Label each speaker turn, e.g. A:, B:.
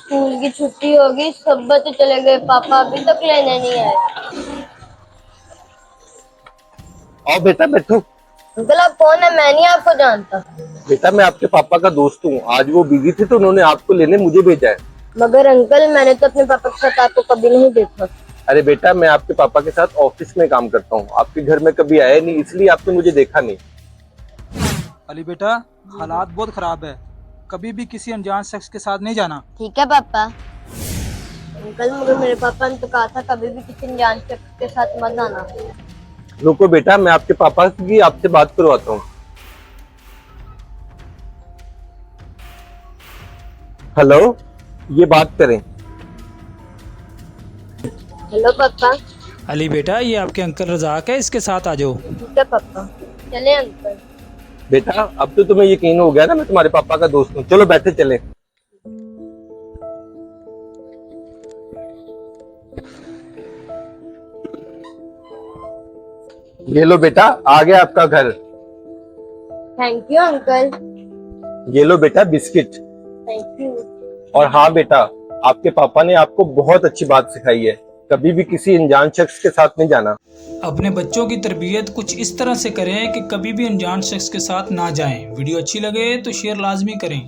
A: School की छुट्टी होगी, सब बच्चे चले गए, पापा अभी तक लेने नहीं आए।
B: आओ बेटा बैठो।
A: अंकल आप कौन है? मैं नहीं आपको जानता।
B: बेटा मैं आपके पापा का दोस्त हूँ, आज वो बिजी थे तो उन्होंने आपको लेने मुझे भेजा है।
A: मगर अंकल मैंने तो अपने पापा के साथ आपको कभी नहीं देखा।
B: अरे बेटा मैं आपके पापा के साथ ऑफिस में काम करता हूँ, आपके घर में कभी आया नहीं, इसलिए आपने मुझे देखा नहीं।
C: अली बेटा, हालात बहुत खराब है। कभी भी किसी अनजान शख्स के साथ नहीं जाना।
A: ठीक है पापा। अंकल मगर मेरे पापा ने तो कहा था कभी भी किसी अनजान शख्स के साथ मत आना।
B: रुको बेटा, मैं आपके पापा की आपसे बात करवाता हूँ। हेलो, ये बात करें।
A: हेलो पापा।
C: अली बेटा, ये आपके अंकल रजाक है, इसके साथ आ जाओ।
A: ठीक है पापा। चले अंकल।
B: बेटा अब तो तुम्हें यकीन हो गया ना, मैं तुम्हारे पापा का दोस्त हूँ। चलो बैठे चले। ये लो बेटा, आ गया आपका घर।
A: Thank you uncle.
B: ये लो बेटा बिस्किट।
A: Thank you.
B: और हाँ बेटा, आपके पापा ने आपको बहुत अच्छी बात सिखाई है, कभी भी किसी अनजान शख्स के साथ नहीं जाना।
C: अपने बच्चों की तरबियत कुछ इस तरह से करें कि कभी भी अनजान शख्स के साथ ना जाएं। वीडियो अच्छी लगे तो शेयर लाजमी करें।